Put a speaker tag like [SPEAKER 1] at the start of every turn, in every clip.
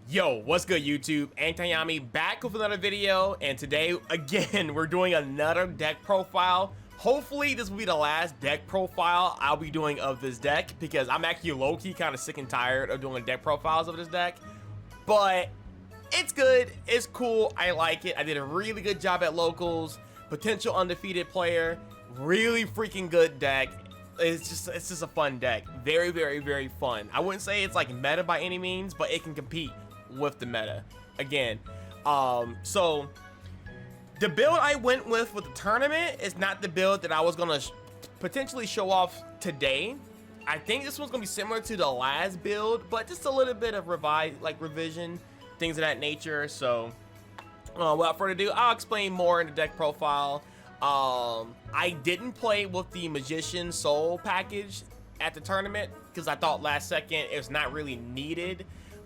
[SPEAKER 1] Yo, what's good YouTube? Antayami back with another video, and today again we're doing another deck profile. Hopefully this will be the last deck profile I'll be doing of this deck, because I'm actually low-key kind of sick and tired of doing deck profiles of this deck. But it's good, it's cool, I like it. I did a really good job at locals, potential undefeated player, really freaking good deck. It's just a fun deck. Very, very, very fun. I wouldn't say it's like meta by any means, but it can compete with the meta again. So the build I went with the tournament is not the build that I was gonna potentially show off today. I think this one's gonna be similar to the last build, but just a little bit of revision, things of that nature. So without further ado, I'll explain more in the deck profile. I didn't play with the Magician Soul package at the tournament because I thought last second it was not really needed.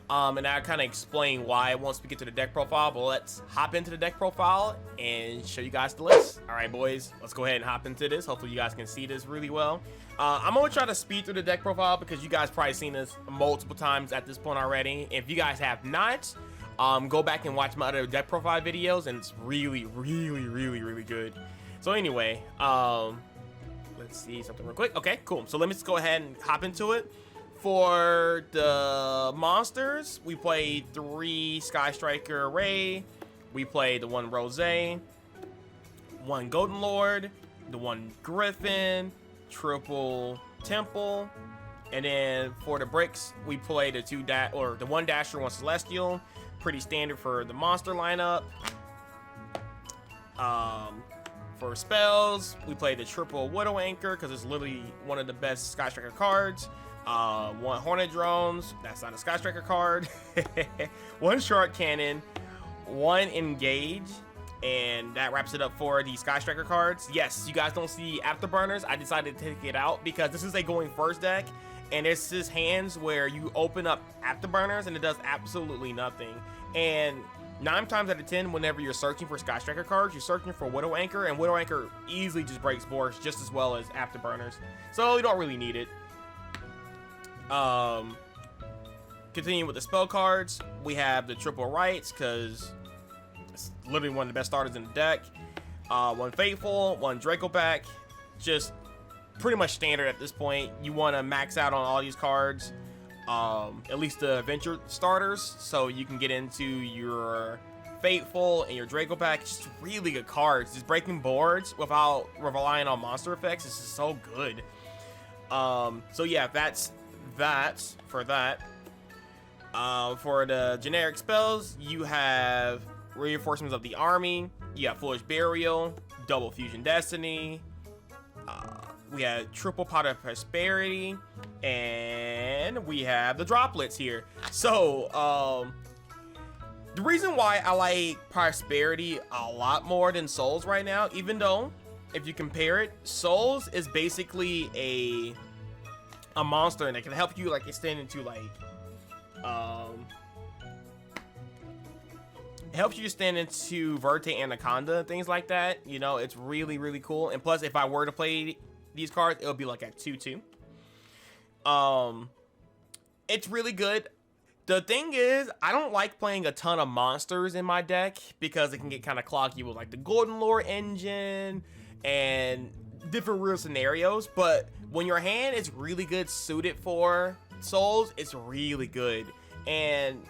[SPEAKER 1] And I'll kind of explain why once we get to the deck profile, but let's hop into the deck profile and show you guys the list. All right, boys, let's go ahead and hop into this. Hopefully you guys can see this really well. I'm gonna try to speed through the deck profile because you guys probably seen this multiple times at this point already. If you guys have not, go back and watch my other deck profile videos, and it's really, really, really, really good. So anyway, let's see something real quick. Okay, cool. So let me just go ahead and hop into it. For the monsters, we played 3 Sky Striker Ray, we played the 1 Rose, 1 Golden Lord, the 1 Griffin, triple Temple, and then for the bricks, we played the 1 Dasher, 1 Celestial, pretty standard for the monster lineup. For spells, we played the triple Widow Anchor because it's literally one of the best Sky Striker cards. 1 Hornet Drones, that's not a Sky Striker card. 1 Short Cannon, 1 Engage, and that wraps it up for the Sky Striker cards. Yes, you guys don't see Afterburners. I decided to take it out because this is a going first deck, and it's just hands where you open up Afterburners and it does absolutely nothing. And 9 times out of 10, whenever you're searching for Sky Striker cards, you're searching for Widow Anchor, and Widow Anchor easily just breaks boards just as well as Afterburners, so you don't really need it. Continuing with the spell cards, we have the triple rights because it's literally one of the best starters in the deck. 1 Faithful, 1 Draco back, just pretty much standard at this point. You want to max out on all these cards, at least the adventure starters, so you can get into your Faithful and your Draco pack. It's just really good cards. Just breaking boards without relying on monster effects. This is so good. So yeah, that's for that. For the generic spells, you have Reinforcements of the Army, you have Foolish Burial, Double Fusion Destiny, we have Triple Pot of Prosperity, and we have the droplets here. So the reason why I like Prosperity a lot more than Souls right now, even though if you compare it, Souls is basically a monster and it can help you like extend into like it helps you extend into Verte Anaconda, things like that. You know, it's really, really cool. And plus, if I were to play these cards, it'll be like at 2/2. It's really good. The thing is, I don't like playing a ton of monsters in my deck because it can get kind of cloggy with like the Golden Lore engine and different real scenarios. But when your hand is really good suited for Souls, it's really good. And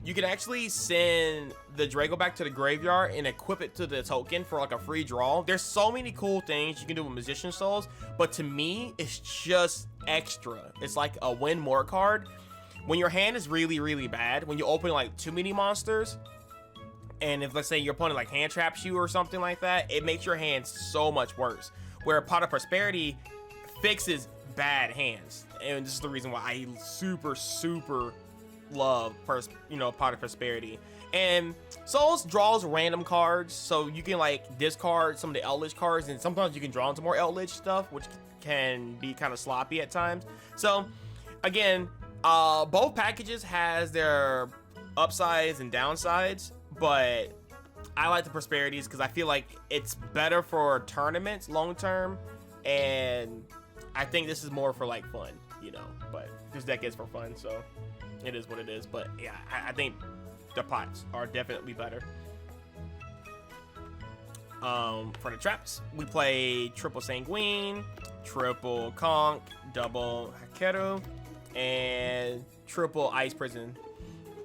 [SPEAKER 1] you can actually send the Draco back to the graveyard and equip it to the token for like a free draw. There's so many cool things you can do with Magician Souls, but to me, it's just extra. It's like a win more card. When your hand is really, really bad, when you open like too many monsters, and if let's say your opponent like hand traps you or something like that, it makes your hand so much worse. Where Pot of Prosperity fixes bad hands, and this is the reason why I super love Pot of Prosperity. And Souls draws random cards, so you can like discard some of the Eldlich cards, and sometimes you can draw into more Eldlich stuff, which can be kind of sloppy at times. So again, both packages has their upsides and downsides, but I like the Prosperities because I feel like it's better for tournaments long term, and I think this is more for like fun. you know, but this deck is for fun, so it is what it is. But yeah, I think the pots are definitely better. For the traps, we play triple Sanguine, triple Conch, double Hakeru, and triple Ice Prison.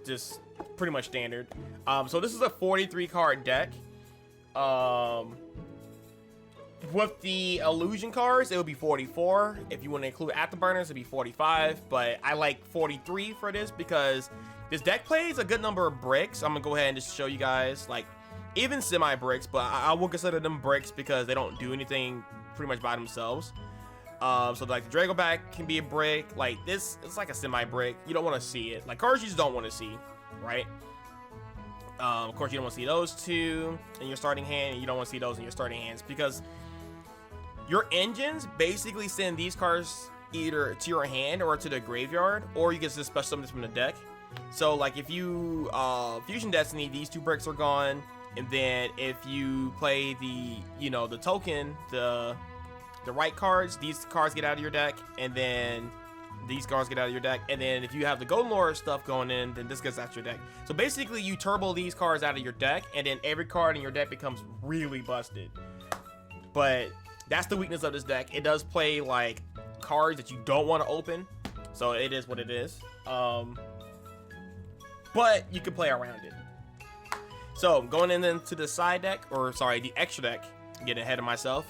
[SPEAKER 1] Just pretty much standard. So this is a 43 card deck. With the illusion cards, it would be 44. If you want to include afterburners, it'd be 45. But I like 43 for this because this deck plays a good number of bricks. I'm gonna go ahead and just show you guys, like, even semi bricks, but I won't consider them bricks because they don't do anything pretty much by themselves. So like the Dragoback can be a brick. Like this, it's like a semi brick. You don't want to see it. Like cards you just don't want to see, right? Of course, you don't want to see those two in your starting hand, and you don't want to see those in your starting hands because your engines basically send these cards either to your hand or to the graveyard, or you can just special summon this from the deck. So like if you Fusion Destiny, these two bricks are gone, and then if you play the, you know, the token, the right cards, these cards get out of your deck, and then these cards get out of your deck, and then if you have the Golden Lore stuff going in, then this gets out your deck. So basically you turbo these cards out of your deck, and then every card in your deck becomes really busted. But that's the weakness of this deck. It does play like cards that you don't want to open, so it is what it is. But you can play around it. So going into the side deck, or sorry, the extra deck, getting ahead of myself.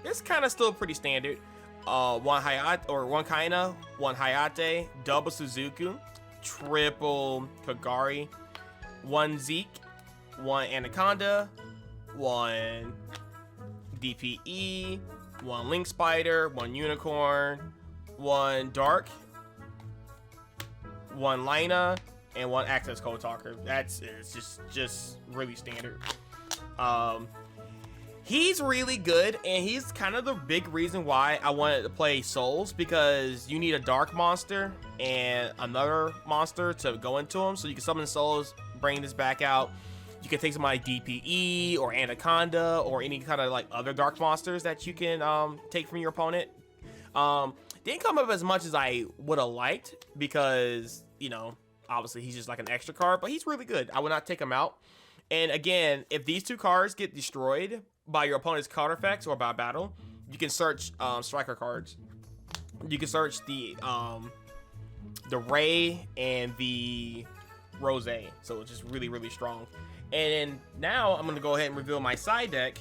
[SPEAKER 1] It's kind of still pretty standard. One Hayate, or one Kaina, one Hayate, double Suzuku, triple Kagari, one Zeke, one Anaconda, one DPE, one Link Spider, one Unicorn, one Dark, one Lina, and one Access Code Talker. It's just really standard. He's really good, and he's kind of the big reason why I wanted to play Souls, because you need a Dark monster and another monster to go into him, so you can summon Souls, bring this back out. You can take somebody DPE or Anaconda or any kind of like other Dark monsters that you can take from your opponent. Didn't come up as much as I would have liked because, you know, obviously he's just like an extra card, but he's really good. I would not take him out. And again, if these two cards get destroyed by your opponent's card effects or by battle, you can search striker cards. You can search the Ray and the Rose, so it's just really strong. And now I'm gonna go ahead and reveal my side deck,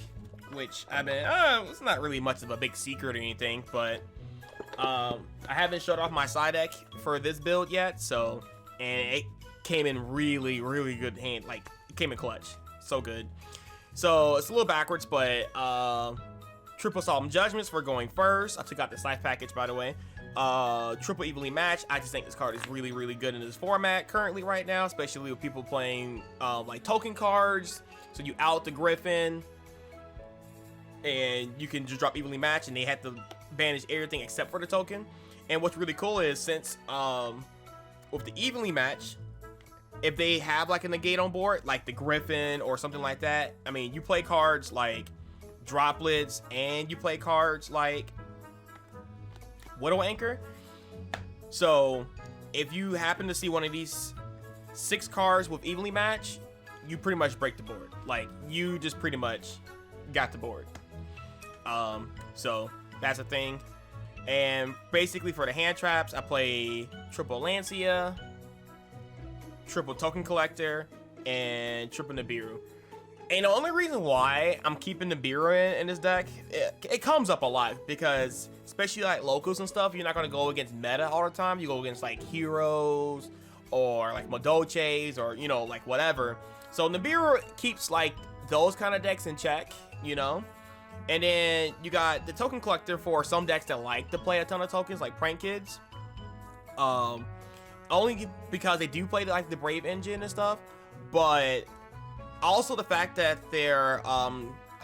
[SPEAKER 1] which I've been it's not really much of a big secret or anything, but I haven't showed off my side deck for this build yet. So, and it came in really good hand, like it came in clutch, so good. So it's a little backwards, but triple Solemn Judgments for going first. I took out the Scythe package, by the way. Triple Evenly Matched. I just think this card is really good in this format currently right now, especially with people playing like token cards. So you out the Griffin, and you can just drop Evenly Matched, and they have to banish everything except for the token. And what's really cool is, since with the Evenly Match, if they have like a negate on board, like the Griffin or something like that, I mean, you play cards like Droplets, and you play cards like Widow Anchor. So if you happen to see one of these 6 cards with Evenly Match, you pretty much break the board. Like, you just pretty much got the board. So that's a thing. And basically for the hand traps, I play triple Lancia, triple Token Collector, and triple Nibiru. And the only reason why I'm keeping Nibiru in this deck, it comes up a lot, because especially like locals and stuff, you're not going to go against meta all the time. You go against like heroes or like Modoches or, you know, like whatever. So Nibiru keeps like those kind of decks in check, you know. And then you got the Token Collector for some decks that like to play a ton of tokens, like Prank Kids. Only because they do play like the Brave Engine and stuff, but also the fact that they're I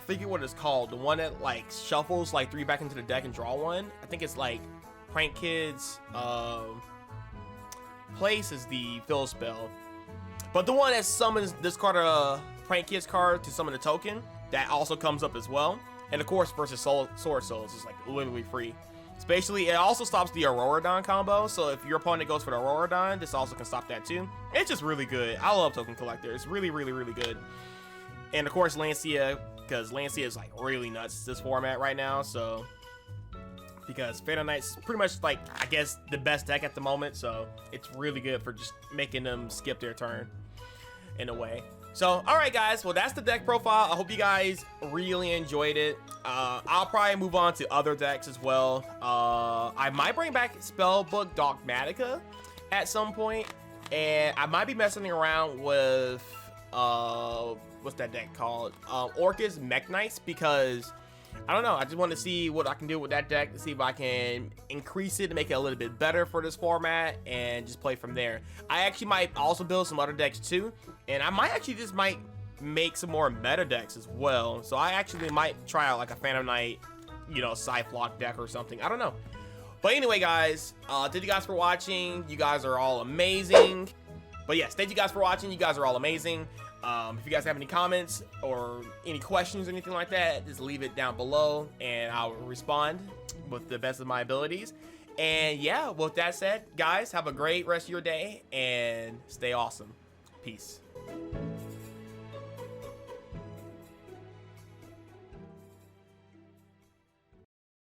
[SPEAKER 1] forget what it's called, the one that like shuffles like 3 back into the deck and draw 1. I think it's like Prank Kids Place is the fill spell, but the one that summons this card, Prank Kids card, to summon a token, that also comes up as well. And of course, versus Sword Souls is like literally free. Especially, it also stops the Auroradon combo, so if your opponent goes for the Auroradon, this also can stop that too. It's just really good. I love Token Collector. It's really, really, really good. And of course, Lancia, because Lancia is like really nuts this format right now, so because Phantom Knight's pretty much like, I guess, the best deck at the moment, so it's really good for just making them skip their turn in a way. So, alright guys, well that's the deck profile. I hope you guys really enjoyed it. I'll probably move on to other decks as well. I might bring back Spellbook Dogmatica at some point, and I might be messing around with, what's that deck called? Orcus Mech Knights, because I don't know, I just want to see what I can do with that deck to see if I can increase it to make it a little bit better for this format and just play from there. I actually might also build some other decks too, and I might actually just make some more meta decks as well. So I actually might try out like a Phantom Knight, you know, Cyflock deck or something. I don't know. But anyway, guys, thank you guys for watching. You guys are all amazing. But yes, thank you guys for watching. You guys are all amazing. If you guys have any comments or any questions or anything like that, just leave it down below and I'll respond with the best of my abilities. And yeah, with that said, guys, have a great rest of your day and stay awesome. Peace.